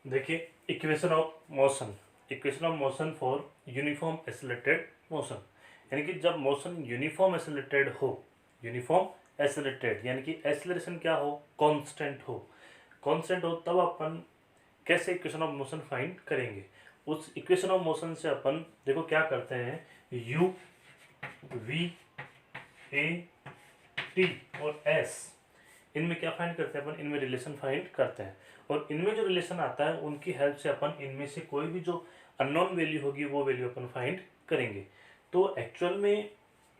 देखिए equation of motion for uniform accelerated motion, यानी कि जब मोशन यूनिफॉर्म एक्सेलरेटेड हो, यूनिफॉर्म एक्सेलरेटेड यानी कि एक्सेलरेशन क्या हो, कांस्टेंट हो, तब अपन कैसे इक्वेशन ऑफ मोशन फाइंड करेंगे। उस इक्वेशन ऑफ मोशन से अपन देखो क्या करते हैं, यू वी ए टी और एस, इनमें क्या फाइंड करते हैं अपन, इनमें रिलेशन फाइंड करते हैं, और इनमें जो रिलेशन आता है उनकी हेल्प से अपन इनमें से कोई भी जो अननोन वैल्यू होगी वो वैल्यू अपन फाइंड करेंगे। तो एक्चुअल में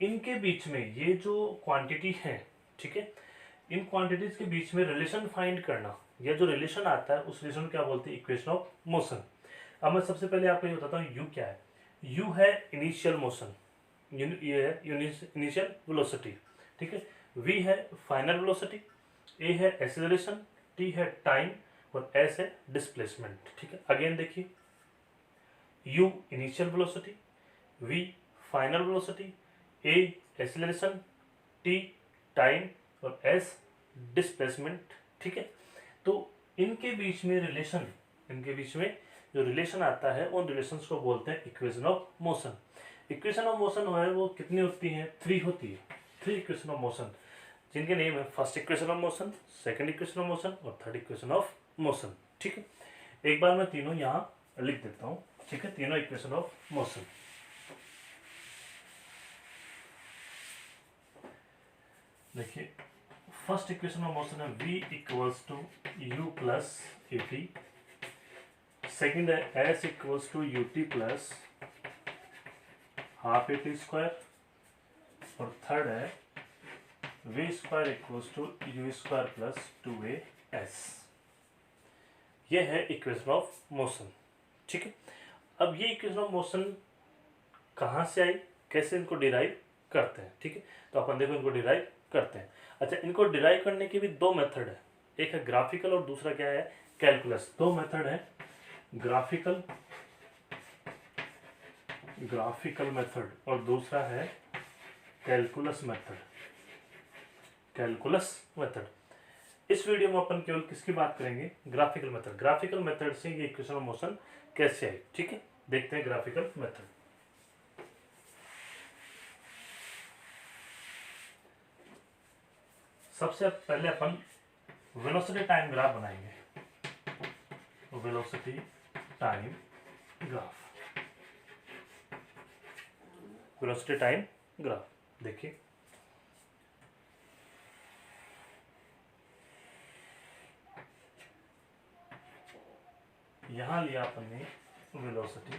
इनके बीच में ये जो क्वांटिटी है, ठीक है, इन क्वांटिटीज के बीच में रिलेशन फाइंड करना, या जो रिलेशन आता है उस रिलेशन क्या बोलते हैं, इक्वेशन ऑफ मोशन। अब मैं सबसे पहले आपको ये बताता हूँ यू क्या है। यू है इनिशियल मोशन, ये है इनिशियल वेलोसिटी, ठीक है। वी है फाइनल वेलोसिटी, ए है एक्सेलरेशन, टी है टाइम और एस है डिस्प्लेसमेंट, ठीक है। अगेन देखिए, U initial velocity, V final velocity, A acceleration, T time और एस डिस्प्लेसमेंट, ठीक है। तो इनके बीच में जो रिलेशन आता है उन रिलेशंस को बोलते हैं equation of motion. Equation of motion है वो कितनी होती है, 3 होती है, 3 इक्वेशन ऑफ मोशन, जिनके नेम है first equation of motion, second equation of motion और थर्ड इक्वेशन ऑफ मोशन, ठीक है। एक बार मैं तीनों यहाँ लिख देता हूँ, ठीक है, तीनों इक्वेशन ऑफ मोशन। देखिए, फर्स्ट इक्वेशन ऑफ मोशन है v equals to u plus A T, second है s equals to U T plus half A T square, और थर्ड है v square equals to U square plus 2as। ये है equation of motion, ठीक है। अब ये इक्वेशन ऑफ मोशन कहाँ से आई, कैसे इनको डिराइव करते हैं, ठीक है। तो अपन देखो इनको डिराइव करते हैं। अच्छा, इनको डिराइव करने के भी 2 मेथड है, एक है ग्राफिकल और दूसरा क्या है, कैलकुलस। 2 मेथड है, ग्राफिकल मेथड और दूसरा है कैलकुलस मेथड। इस वीडियो में अपन केवल किसकी बात करेंगे, ग्राफिकल मेथड से ये इक्वेशन ऑफ मोशन कैसे आई, ठीक है। देखते हैं ग्राफिकल मेथड। सबसे पहले अपन वेलोसिटी टाइम ग्राफ बनाएंगे, वेलोसिटी टाइम ग्राफ। देखिए, यहां लिया अपन ने वेलोसिटी,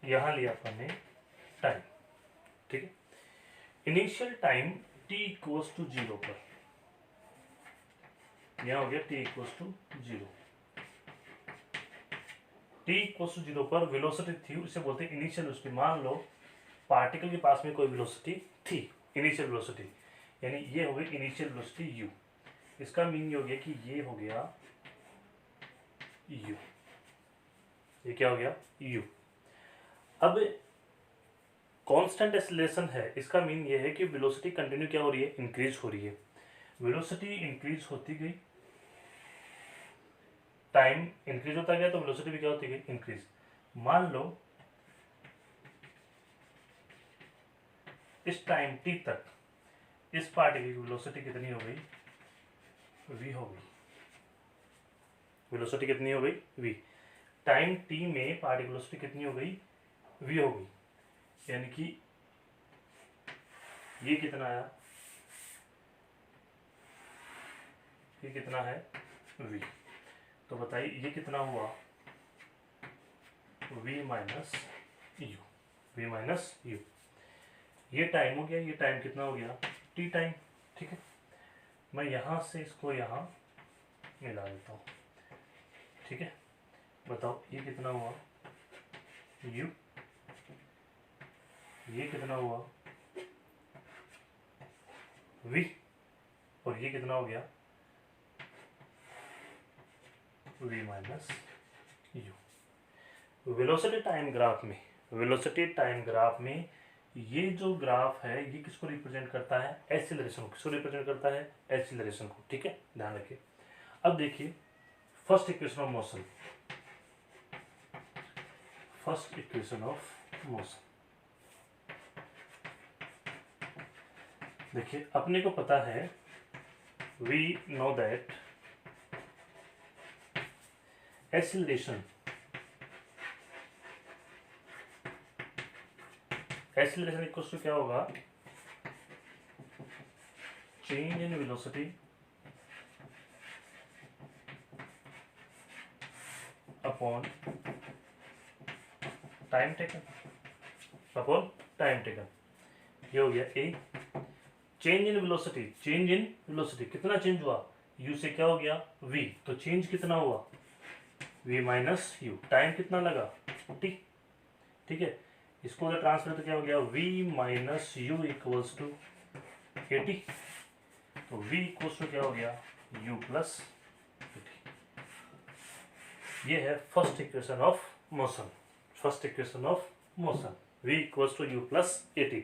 यहां लिया अपन ने टाइम, ठीक है। Initial time t equals to 0 पर, यहां हो गया t equals to 0। t equals to 0 पर वेलोसिटी थी, उसे बोलते हैं इनिशियल वेलोसिटी। मान लो पार्टिकल के पास में कोई वेलोसिटी थी, इनिशियल वेलोसिटी, यानी ये हो गई इनिशियल वेलोसिटी u। इसका मीनिंग हो गया कि ये हो गया u, ये क्या हो गया u। अब कांस्टेंट एक्सेलरेशन है, इसका मीन ये है कि वेलोसिटी कंटिन्यू क्या हो रही है, इंक्रीज हो रही है। वेलोसिटी इंक्रीज होती गई, टाइम इंक्रीज होता गया, तो वेलोसिटी भी क्या होती गई, इंक्रीज। मान लो इस टाइम t तक इस पार्टिकल की वेलोसिटी कितनी हो गई, v हो गई। वेलोसिटी कितनी हो गई, v। टाइम t में पार्टिकल वेलोसिटी कितनी हो गई, v हो गई, यानी कि ये कितना आया, ये कितना है v। तो बताइए ये कितना हुआ, v माइनस यू। ये टाइम हो गया, ये टाइम कितना हो गया, t टाइम, ठीक है। मैं यहां से इसको यहां मिला देता हूं, ठीक है। बताओ ये कितना हुआ u, ये कितना हुआ v, और ये कितना हो गया v minus you. Velocity time graph में ये जो ग्राफ है ये किसको रिप्रेजेंट करता है, एक्सीलरेशन को। किसको रिप्रेजेंट करता है, एक्सीलरेशन को, ठीक है, ध्यान रखिए। अब देखिए first equation of motion, first equation of motion. देखिए अपने को पता है, we know that acceleration, acceleration equal to क्या होगा, change in velocity upon time taken, upon time taken. ये हो गया a. Change in velocity, change in velocity कितना चेंज हुआ, u से क्या हो गया v, तो चेंज कितना हुआ v माइनस यू। टाइम कितना लगा t, ठीक है। इसको अगर ट्रांसफर तो क्या हो गया v minus u equals to a t, तो v इक्वल्स टू क्या हो गया u प्लस ए टी। ये है first equation of motion, first equation of motion, v equals to u plus A t.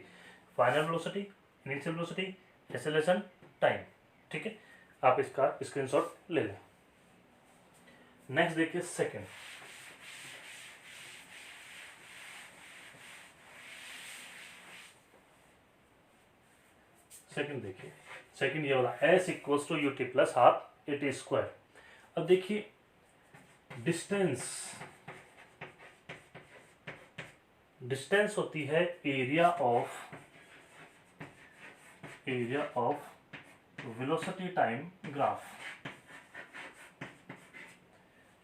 Final velocity, initial velocity, acceleration, time, ठीक है। आप इसका स्क्रीनशॉट ले लें। नेक्स्ट देखिए सेकंड, सेकंड देखिए, सेकंड ये वाला s equals to U T plus half A T square. अब देखिए डिस्टेंस, डिस्टेंस होती है area of velocity time graph.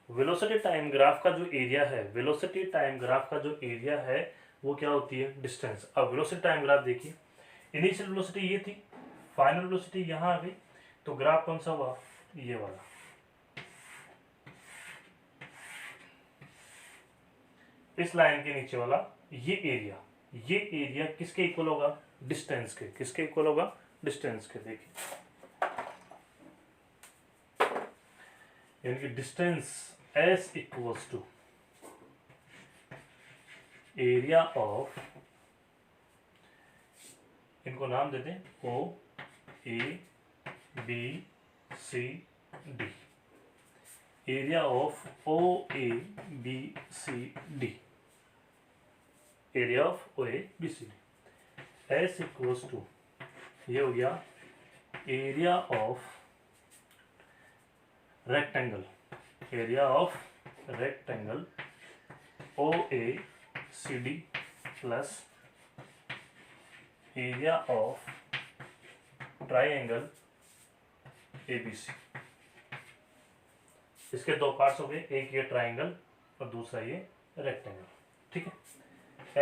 Velocity time graph का जो एरिया है, वेलोसिटी टाइम ग्राफ का जो एरिया है वो क्या होती है डिस्टेंस। अब वेलोसिटी टाइम ग्राफ देखिए, इनिशियल वेलोसिटी ये थी, फाइनल वेलोसिटी यहाँ आ गई, तो ग्राफ कौन सा हुआ ये वाला। इस लाइन के नीचे वाला ये एरिया, ये एरिया किसके इक्वल होगा डिस्टेंस के, किसके इक्वल होगा डिस्टेंस के। देखिए यानी कि distance s equals to area of, इनको नाम दे दें O A B C D, area of O A B C D, area of O A B C D। s equals to ये हो गया area of rectangle, area of rectangle O A C D plus area of triangle A B C. इसके दो parts हो गए, एक ये triangle और दूसरा ये रेक्टेंगल, ठीक है।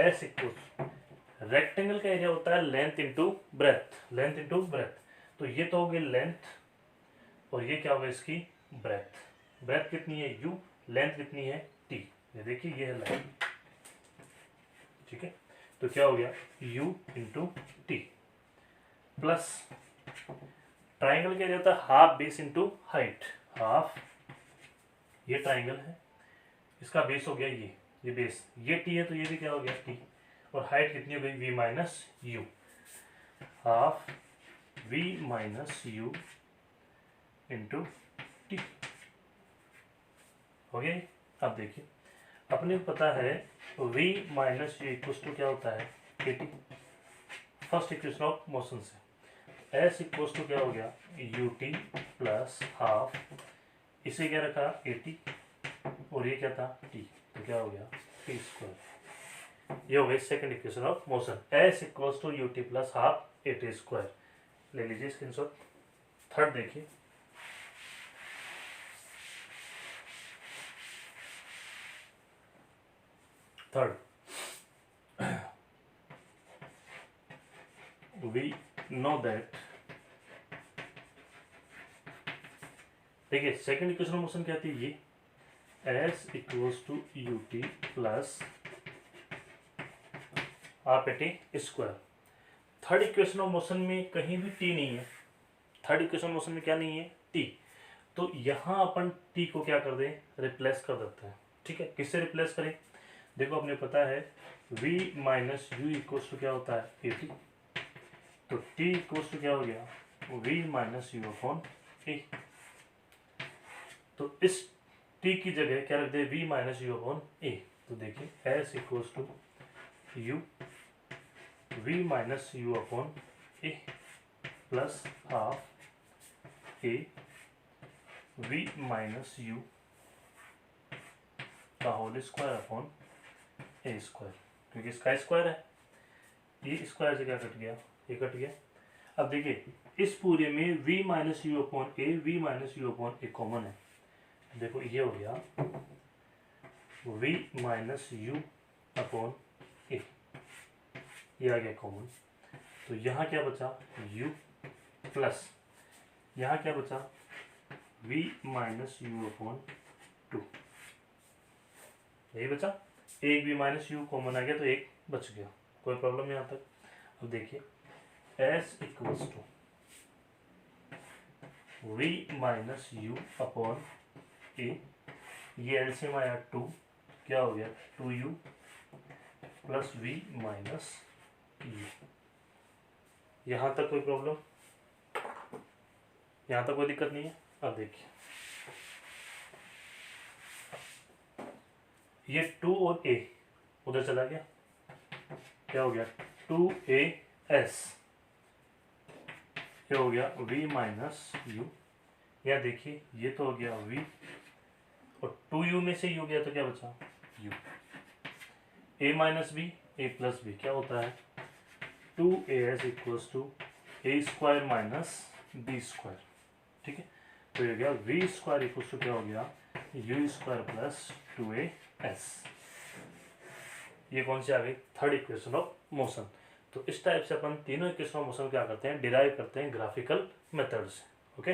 एस इक्वल रेक्टेंगल का एरिया होता है length into breadth, length into breadth, तो ये तो हो गई लेंथ और ये क्या होगा इसकी ब्रेथ। ब्रेथ कितनी है u, लेंथ कितनी है t, ये देखिए ये है लेंथ, ठीक है। तो क्या हो गया u into T plus triangle क्या जाता है half base into height, half ये ट्राइंगल है, इसका बेस हो गया ये बेस, ये t है तो ये भी क्या हो गया t, और हाइट कितनी हो गई v minus u, half v minus u into t हो गया। अब देखिए अपने को पता है v minus u equal to क्या होता है a t, first equation of motion से s इक्वल टू क्या हो गया यू टी प्लस हाफ, इसे क्या रखा ए टी और ये क्या था t, तो क्या हो गया टी स्क्वायर। ये हो गई second equation of motion, s equal to U T plus half A T square. ले लीजिए स्क्रीनशॉट। थर्ड देखिए, थर्ड we know that, देखिए सेकंड इक्वेशन ऑफ मोशन क्या थी ये s equals to U T plus half A T square. Third equation of motion में कहीं भी t नहीं है, थर्ड इक्वेशन ऑफ मोशन में क्या नहीं है t, तो यहाँ अपन t को क्या कर दें रिप्लेस कर देते हैं, ठीक है। किससे रिप्लेस करें, देखो अपने पता है v minus u equals to क्या होता है ए टी, तो t इक्वल्स टू क्या हो गया v minus u upon a. तो इस टी की जगह क्या रख दे, v minus u upon a. तो देखिए s equals to u v minus u upon a plus half a v minus u का whole square upon a square, क्योंकि इसका स्क्वायर है, ये स्क्वायर से क्या कट गया, ये कट गया। अब देखिए इस पूरे में v माइनस यू अपॉन ए, v माइनस यू अपॉन ए कॉमन है। देखो ये हो गया v minus u upon a, ये आ गया कॉमन। तो यहाँ क्या बचा, u प्लस यहाँ क्या बचा, v माइनस यू अपॉन 2, यही बचा। एक v माइनस यू कॉमन आ गया तो एक बच गया, कोई प्रॉब्लम यहाँ तक। अब देखिए s equals to v minus u upon a, ये एलसीएम आया 2, क्या हो गया 2u plus v minus you. यहाँ तक कोई प्रॉब्लम, यहाँ तक कोई दिक्कत नहीं है। अब देखिए ये 2 और a उधर चला गया, क्या हो गया 2as, क्या हो गया v माइनस यू। या देखिए ये तो हो गया v और 2u में से u गया तो क्या बचा u, a minus b a plus b क्या होता है 2as equals to a square minus b square. ठीक है, तो ये गया v स्क्वायर इक्वल्स टू क्या हो गया u स्क्वायर प्लस 2as। ये कौन सी आ गई, थर्ड इक्वेशन ऑफ मोशन। तो इस टाइप से अपन तीनों इक्वेशन ऑफ मोशन क्या करते हैं, डिराइव करते हैं ग्राफिकल मेथड से। ओके।